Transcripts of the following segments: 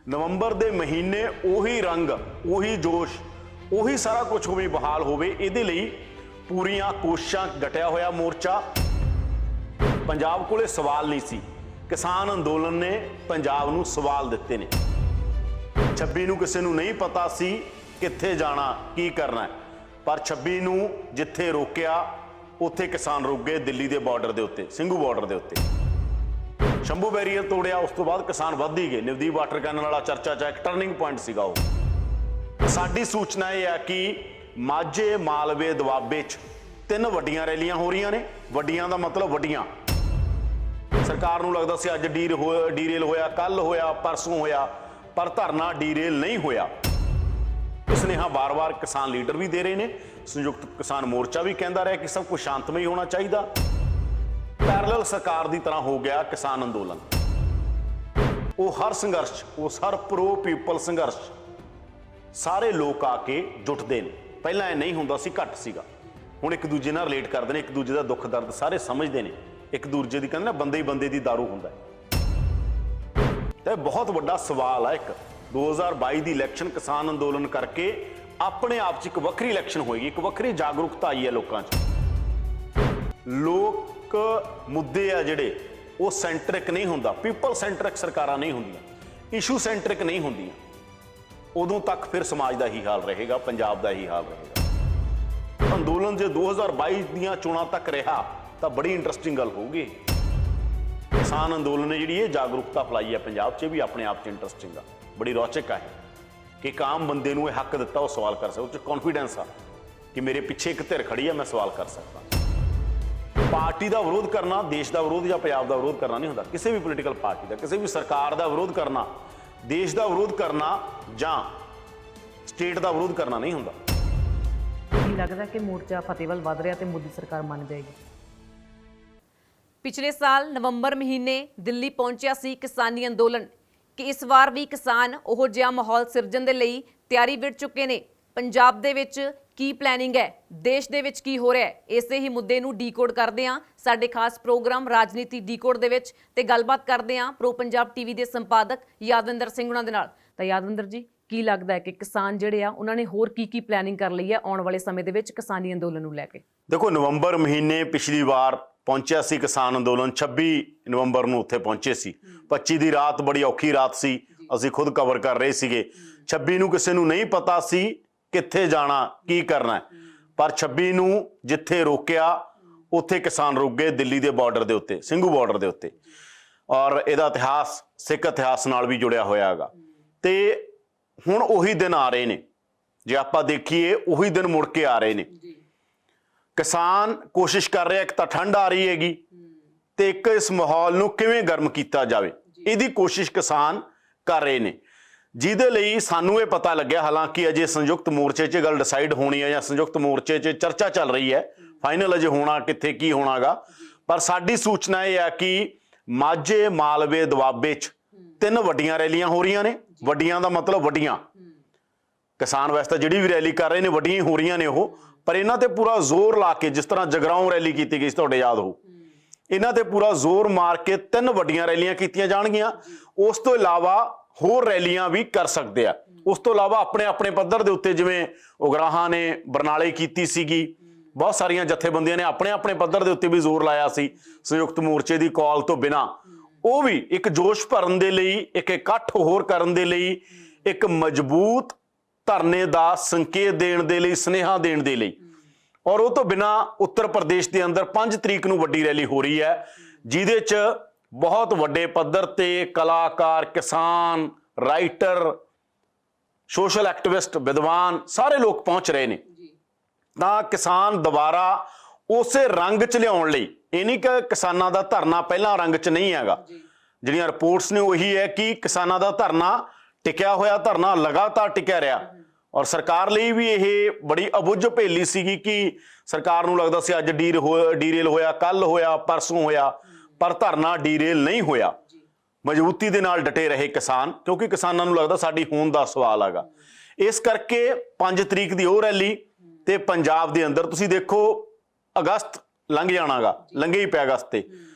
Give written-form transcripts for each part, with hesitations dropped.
ਨਵੰਬਰ ਦੇ ਮਹੀਨੇ ਉਹੀ ਰੰਗ, ਉਹੀ ਜੋਸ਼, ਉਹੀ ਸਾਰਾ ਕੁਝ ਹੋਵੇ, ਬਹਾਲ ਹੋਵੇ। ਇਹਦੇ ਲਈ ਪੂਰੀਆਂ ਕੋਸ਼ਿਸ਼ਾਂ, ਡਟਿਆ ਹੋਇਆ ਮੋਰਚਾ। ਪੰਜਾਬ ਕੋਲੇ ਸਵਾਲ ਨਹੀਂ ਸੀ, ਕਿਸਾਨ ਅੰਦੋਲਨ ਨੇ ਪੰਜਾਬ ਨੂੰ ਸਵਾਲ ਦਿੱਤੇ ਨੇ। 26 ਨੂੰ ਕਿਸੇ ਨੂੰ ਨਹੀਂ ਪਤਾ ਸੀ ਕਿੱਥੇ ਜਾਣਾ, ਕੀ ਕਰਨਾ, ਪਰ 26 ਨੂੰ ਜਿੱਥੇ ਰੋਕਿਆ ਉੱਥੇ ਕਿਸਾਨ ਰੁਕ ਗਏ। ਦਿੱਲੀ ਦੇ ਬਾਰਡਰ ਦੇ ਉੱਤੇ, ਸਿੰਘੂ ਬਾਰਡਰ ਦੇ ਉੱਤੇ ਸ਼ੰਭੂ ਬੈਰੀਅਰ ਤੋੜਿਆ, ਉਸ ਤੋਂ ਬਾਅਦ ਕਿਸਾਨ ਵੱਧ ਹੀ ਗਏ। ਨਵਦੀਪ ਵਾਟਰ ਕੈਨਲ ਵਾਲਾ ਚਰਚਾ 'ਚ ਇੱਕ ਟਰਨਿੰਗ ਪੁਆਇੰਟ ਸੀਗਾ ਉਹ। ਸਾਡੀ ਸੂਚਨਾ ਇਹ ਹੈ ਕਿ ਮਾਝੇ, ਮਾਲਵੇ, ਦੁਆਬੇ 'ਚ 3 ਵੱਡੀਆਂ ਰੈਲੀਆਂ ਹੋ ਰਹੀਆਂ ਨੇ। ਵੱਡੀਆਂ ਦਾ ਮਤਲਬ ਵੱਡੀਆਂ। ਸਰਕਾਰ ਨੂੰ ਲੱਗਦਾ ਸੀ ਅੱਜ ਡੀਰੇਲ ਹੋਇਆ, ਕੱਲ ਹੋਇਆ, ਪਰਸੋਂ ਹੋਇਆ, ਪਰ ਧਰਨਾ ਡੀਰੇਲ ਨਹੀਂ ਹੋਇਆ। ਸੁਨੇਹਾ ਵਾਰ-ਵਾਰ ਕਿਸਾਨ ਲੀਡਰ ਵੀ ਦੇ ਰਹੇ ਨੇ। ਸੰਯੁਕਤ ਕਿਸਾਨ ਮੋਰਚਾ ਵੀ ਕਹਿੰਦਾ ਰਿਹਾ ਕਿ ਸਭ ਕੁਝ ਸ਼ਾਂਤਮਈ ਹੋਣਾ ਚਾਹੀਦਾ। ਪੈਰਲਲ ਸਰਕਾਰ ਦੀ ਤਰ੍ਹਾਂ ਹੋ ਗਿਆ ਕਿਸਾਨ ਅੰਦੋਲਨ। ਉਹ ਹਰ ਸੰਘਰਸ਼, ਉਸ ਹਰ ਪ੍ਰੋ ਪੀਪਲ ਸੰਘਰਸ਼ ਸਾਰੇ ਲੋਕ ਆ ਕੇ ਜੁਟਦੇ ਨੇ। ਪਹਿਲਾਂ ਇਹ ਨਹੀਂ ਹੁੰਦਾ ਸੀ, ਘੱਟ ਸੀਗਾ। ਹੁਣ ਇੱਕ ਦੂਜੇ ਨਾਲ ਰਿਲੇਟ ਕਰਦੇ ਨੇ, ਇੱਕ ਦੂਜੇ ਦਾ ਦੁੱਖ ਦਰਦ ਸਾਰੇ ਸਮਝਦੇ ਨੇ। ਇੱਕ ਦੂਜੇ ਦੀ ਕਹਿੰਦੇ ਨਾ, ਬੰਦੇ ਹੀ ਬੰਦੇ ਦੀ ਦਾਰੂ ਹੁੰਦਾ। ਤੇ ਬਹੁਤ ਵੱਡਾ ਸਵਾਲ ਆ ਇੱਕ 2022 ਦੀ ਇਲੈਕਸ਼ਨ ਕਿਸਾਨ ਅੰਦੋਲਨ ਕਰਕੇ ਆਪਣੇ ਆਪ 'ਚ ਇੱਕ ਵੱਖਰੀ ਇਲੈਕਸ਼ਨ ਹੋਏਗੀ, ਇੱਕ ਵੱਖਰੀ ਜਾਗਰੂਕਤਾ ਆਈ ਹੈ ਲੋਕਾਂ 'ਚ। ਲੋਕ ਮੁੱਦੇ ਆ ਜਿਹੜੇ ਉਹ ਸੈਂਟਰਿਕ ਨਹੀਂ ਹੁੰਦਾ, ਪੀਪਲ ਸੈਂਟਰਿਕ ਸਰਕਾਰਾਂ ਨਹੀਂ ਹੁੰਦੀਆਂ, ਇਸ਼ੂ ਸੈਂਟਰਿਕ ਨਹੀਂ ਹੁੰਦੀਆਂ। ਉਦੋਂ ਤੱਕ ਫਿਰ ਸਮਾਜ ਦਾ ਹੀ ਹਾਲ ਰਹੇਗਾ, ਪੰਜਾਬ ਦਾ ਹੀ ਹਾਲ ਰਹੇਗਾ। ਅੰਦੋਲਨ ਜੇ 2022 ਦੀਆਂ ਚੋਣਾਂ ਤੱਕ ਰਿਹਾ ਤਾਂ ਬੜੀ ਇੰਟਰਸਟਿੰਗ ਗੱਲ ਹੋਊਗੀ। ਕਿਸਾਨ ਅੰਦੋਲਨ ਨੇ ਜਿਹੜੀ ਇਹ ਜਾਗਰੂਕਤਾ ਫੈਲਾਈ ਹੈ ਪੰਜਾਬ 'ਚ, ਵੀ ਆਪਣੇ ਆਪ 'ਚ ਇੰਟਰਸਟਿੰਗ ਆ, ਬੜੀ ਰੌਚਕ ਹੈ ਕਿ ਇੱਕ ਆਮ ਬੰਦੇ ਨੂੰ ਇਹ ਹੱਕ ਦਿੱਤਾ ਉਹ ਸਵਾਲ ਕਰ ਸਕਦਾ। ਉਹ 'ਚ ਕੌਨਫੀਡੈਂਸ ਆ ਕਿ ਮੇਰੇ ਪਿੱਛੇ ਇੱਕ ਧਿਰ ਖੜੀ ਆ, ਮੈਂ ਸਵਾਲ ਕਰ ਸਕਦਾ। ਪਾਰਟੀ ਦਾ ਵਿਰੋਧ ਕਰਨਾ ਦੇਸ਼ ਦਾ ਵਿਰੋਧ ਜਾਂ ਪੰਜਾਬ ਦਾ ਵਿਰੋਧ ਕਰਨਾ ਨਹੀਂ ਹੁੰਦਾ। ਕਿਸੇ ਵੀ ਪੋਲੀਟੀਕਲ ਪਾਰਟੀ ਦਾ, ਕਿਸੇ ਵੀ ਸਰਕਾਰ ਦਾ ਵਿਰੋਧ ਕਰਨਾ, ਦੇਸ਼ ਦਾ ਵਿਰੋਧ ਕਰਨਾ ਜਾਂ ਸਟੇਟ ਦਾ ਵਿਰੋਧ ਕਰਨਾ ਨਹੀਂ ਹੁੰਦਾ। ਕੀ ਲੱਗਦਾ ਕਿ ਮੋਰਚਾ ਫਤਿਹ ਵੱਲ ਵਧ ਰਿਹਾ ਤੇ ਮੋਦੀ ਸਰਕਾਰ ਮੰਨ ਜਾਏਗੀ? ਪਿਛਲੇ ਸਾਲ ਨਵੰਬਰ ਮਹੀਨੇ ਦਿੱਲੀ ਪਹੁੰਚਿਆ ਸੀ ਕਿਸਾਨੀ ਅੰਦੋਲਨ ਕਿ ਇਸ ਵਾਰ ਵੀ ਕਿਸਾਨ ਉਹ ਜਿਹਾ ਮਾਹੌਲ ਸਿਰਜਣ ਦੇ ਲਈ ਤਿਆਰੀ ਵਿੱਚ ਚੁੱਕੇ ਨੇ। ਪੰਜਾਬ ਦੇ ਵਿੱਚ ਕੀ ਪਲੈਨਿੰਗ ਹੈ, ਦੇਸ਼ ਦੇ ਵਿੱਚ ਕੀ ਹੋ ਰਿਹਾ ਹੈ, ਇਸੇ ਹੀ ਮੁੱਦੇ ਨੂੰ ਡੀਕੋਡ ਕਰਦੇ ਹਾਂ ਸਾਡੇ ਖਾਸ ਪ੍ਰੋਗਰਾਮ ਰਾਜਨੀਤੀ ਡੀਕੋਡ ਦੇ ਵਿੱਚ, ਤੇ ਗੱਲਬਾਤ ਕਰਦੇ ਹਾਂ ਪ੍ਰੋ ਪੰਜਾਬ ਟੀਵੀ ਦੇ ਸੰਪਾਦਕ ਯਾਦਵਿੰਦਰ ਸਿੰਘ ਉਹਨਾਂ ਦੇ ਨਾਲ। ਤਾਂ ਯਾਦਵਿੰਦਰ ਜੀ, ਕੀ ਲੱਗਦਾ ਹੈ ਕਿ ਕਿਸਾਨ ਜਿਹੜੇ ਆ ਉਹਨਾਂ ਨੇ ਹੋਰ ਕੀ ਕੀ ਪਲੈਨਿੰਗ ਕਰ ਲਈ ਹੈ ਆਉਣ ਵਾਲੇ ਸਮੇਂ ਦੇ ਵਿੱਚ ਕਿਸਾਨੀ ਅੰਦੋਲਨ ਨੂੰ ਲੈ ਕੇ? ਦੇਖੋ, ਨਵੰਬਰ ਮਹੀਨੇ ਪਿਛਲੀ ਵਾਰ ਪਹੁੰਚਿਆ ਸੀ ਕਿਸਾਨ ਅੰਦੋਲਨ, 26 ਨਵੰਬਰ ਨੂੰ ਉੱਥੇ ਪਹੁੰਚੇ ਸੀ। 25 ਦੀ ਰਾਤ ਬੜੀ ਔਖੀ ਰਾਤ ਸੀ, ਅਸੀਂ ਖੁਦ ਕਵਰ ਕਰ ਰਹੇ ਸੀਗੇ। 26 ਨੂੰ ਕਿਸੇ ਨੂੰ ਨਹੀਂ ਪਤਾ ਸੀ ਕਿੱਥੇ ਜਾਣਾ, ਕੀ ਕਰਨਾ, ਪਰ 26 ਨੂੰ ਜਿੱਥੇ ਰੋਕਿਆ ਉੱਥੇ ਕਿਸਾਨ ਰੁਕ ਗਏ। ਦਿੱਲੀ ਦੇ ਬਾਰਡਰ ਦੇ ਉੱਤੇ, ਸਿੰਘੂ ਬਾਰਡਰ ਦੇ ਉੱਤੇ। ਔਰ ਇਹਦਾ ਇਤਿਹਾਸ ਸਿੱਖ ਇਤਿਹਾਸ ਨਾਲ ਵੀ ਜੁੜਿਆ ਹੋਇਆ ਹੈਗਾ। ਤੇ ਹੁਣ ਉਹੀ ਦਿਨ ਆ ਰਹੇ ਨੇ, ਜੇ ਆਪਾਂ ਦੇਖੀਏ ਉਹੀ ਦਿਨ ਮੁੜ ਕੇ ਆ ਰਹੇ ਨੇ। ਕਿਸਾਨ ਕੋਸ਼ਿਸ਼ ਕਰ ਰਿਹਾ, ਇੱਕ ਤਾਂ ਠੰਡ ਆ ਰਹੀ ਹੈਗੀ ਤੇ ਇੱਕ ਇਸ ਮਾਹੌਲ ਨੂੰ ਕਿਵੇਂ ਗਰਮ ਕੀਤਾ ਜਾਵੇ, ਇਹਦੀ ਕੋਸ਼ਿਸ਼ ਕਿਸਾਨ ਕਰ ਰਹੇ ਨੇ। ਜਿਹਦੇ ਲਈ ਸਾਨੂੰ ਇਹ ਪਤਾ ਲੱਗਿਆ, ਹਾਲਾਂਕਿ ਅਜੇ ਸੰਯੁਕਤ ਮੋਰਚੇ 'ਚ ਗੱਲ ਡਿਸਾਈਡ ਹੋਣੀ ਹੈ ਜਾਂ ਸੰਯੁਕਤ ਮੋਰਚੇ 'ਚ ਚਰਚਾ ਚੱਲ ਰਹੀ ਹੈ, ਫਾਈਨਲ ਅਜੇ ਹੋਣਾ ਕਿੱਥੇ ਕੀ ਹੋਣਾਗਾ, ਪਰ ਸਾਡੀ ਸੂਚਨਾ ਇਹ ਹੈ ਕਿ ਮਾਝੇ, ਮਾਲਵੇ, ਦੁਆਬੇ 'ਚ 3 ਵੱਡੀਆਂ ਰੈਲੀਆਂ ਹੋ ਰਹੀਆਂ ਨੇ। ਵੱਡੀਆਂ ਦਾ ਮਤਲਬ ਵੱਡੀਆਂ। ਕਿਸਾਨ ਵੈਸੇ ਤਾਂ ਜਿਹੜੀ ਵੀ ਰੈਲੀ ਕਰ ਰਹੇ ਨੇ ਵੱਡੀਆਂ ਹੀ ਹੋ ਰਹੀਆਂ ਨੇ ਉਹ, ਪਰ ਇਹਨਾਂ ਤੇ ਪੂਰਾ ਜ਼ੋਰ ਲਾ ਕੇ, ਜਿਸ ਤਰ੍ਹਾਂ ਜਗਰਾਓਂ ਰੈਲੀ ਕੀਤੀ ਗਈ ਸੀ ਤੁਹਾਡੇ ਯਾਦ ਹੋ, ਇਹਨਾਂ ਤੇ ਪੂਰਾ ਜ਼ੋਰ ਮਾਰ ਕੇ 3 ਵੱਡੀਆਂ ਰੈਲੀਆਂ ਕੀਤੀਆਂ ਜਾਣਗੀਆਂ। ਉਸ ਤੋਂ ਇਲਾਵਾ ਹੋਰ ਰੈਲੀਆਂ ਵੀ ਕਰ ਸਕਦੇ ਆ। ਉਸ ਤੋਂ ਇਲਾਵਾ ਆਪਣੇ ਆਪਣੇ ਪੱਧਰ ਦੇ ਉੱਤੇ, ਜਿਵੇਂ ਉਗਰਾਹਾਂ ਨੇ ਬਰਨਾਲੇ ਕੀਤੀ ਸੀਗੀ, ਬਹੁਤ ਸਾਰੀਆਂ ਜਥੇਬੰਦੀਆਂ ਨੇ ਆਪਣੇ ਆਪਣੇ ਪੱਧਰ ਦੇ ਉੱਤੇ ਵੀ ਜ਼ੋਰ ਲਾਇਆ ਸੀ ਸੰਯੁਕਤ ਮੋਰਚੇ ਦੀ ਕਾਲ ਤੋਂ ਬਿਨਾਂ। ਉਹ ਵੀ ਇੱਕ ਜੋਸ਼ ਭਰਨ ਦੇ ਲਈ, ਇੱਕ ਇਕੱਠ ਹੋਰ ਕਰਨ ਦੇ ਲਈ, ਇੱਕ ਮਜ਼ਬੂਤ ਧਰਨੇ ਦਾ ਸੰਕੇਤ ਦੇਣ ਦੇ ਲਈ, ਸੁਨੇਹਾ ਦੇਣ ਦੇ ਲਈ। ਔਰ ਉਹ ਤੋਂ ਬਿਨਾਂ ਉੱਤਰ ਪ੍ਰਦੇਸ਼ ਦੇ ਅੰਦਰ 5 ਤਰੀਕ ਨੂੰ ਵੱਡੀ ਰੈਲੀ ਹੋ ਰਹੀ ਹੈ, ਜਿਹਦੇ 'ਚ ਬਹੁਤ ਵੱਡੇ ਪੱਧਰ ਤੇ ਕਲਾਕਾਰ, ਕਿਸਾਨ, ਰਾਈਟਰ, ਸੋਸ਼ਲ ਐਕਟਿਵਿਸਟ, ਵਿਦਵਾਨ ਸਾਰੇ ਲੋਕ ਪਹੁੰਚ ਰਹੇ ਨੇ। ਤਾਂ ਕਿਸਾਨ ਦੁਬਾਰਾ ਉਸੇ ਰੰਗ 'ਚ ਲਿਆਉਣ ਲਈ, ਇਹ ਨਹੀਂ ਕਿ ਕਿਸਾਨਾਂ ਦਾ ਧਰਨਾ ਪਹਿਲਾਂ ਰੰਗ 'ਚ ਨਹੀਂ ਹੈਗਾ। ਜਿਹੜੀਆਂ ਰਿਪੋਰਟਸ ਨੇ ਉਹੀ ਹੈ ਕਿ ਕਿਸਾਨਾਂ ਦਾ ਧਰਨਾ ਟਿਕਿਆ ਹੋਇਆ, ਧਰਨਾ ਲਗਾਤਾਰ ਟਿਕਿਆ ਰਿਹਾ। ਔਰ ਸਰਕਾਰ ਲਈ ਵੀ ਇਹ ਬੜੀ ਅਬੁੱਝ ਭੇਲੀ ਸੀਗੀ ਕਿ ਸਰਕਾਰ ਨੂੰ ਲੱਗਦਾ ਸੀ ਅੱਜ ਡੀਰੇਲ ਹੋਇਆ, ਕੱਲ ਹੋਇਆ, ਪਰਸੋਂ ਹੋਇਆ, ਪਰ ਧਰਨਾ ਡੀਰੇਲ ਨਹੀਂ ਹੋਇਆ। ਮਜ਼ਬੂਤੀ ਦੇ ਨਾਲ ਡਟੇ ਰਹੇ ਕਿਸਾਨ, ਕਿਉਂਕਿ ਕਿਸਾਨਾਂ ਨੂੰ ਲੱਗਦਾ ਸਾਡੀ ਹੋਂਦ ਦਾ ਸਵਾਲ ਹੈਗਾ। ਇਸ ਕਰਕੇ 5 ਤਰੀਕ ਦੀ ਉਹ ਰੈਲੀ ਤੇ ਪੰਜਾਬ ਦੇ ਅੰਦਰ ਤੁਸੀਂ ਦੇਖੋ, ਅਗਸਤ ਲੰਘ ਜਾਣਾਗਾ, ਲੰਘੇ ਹੀ ਪਿਆ ਅਗਸਤ ਤੇ,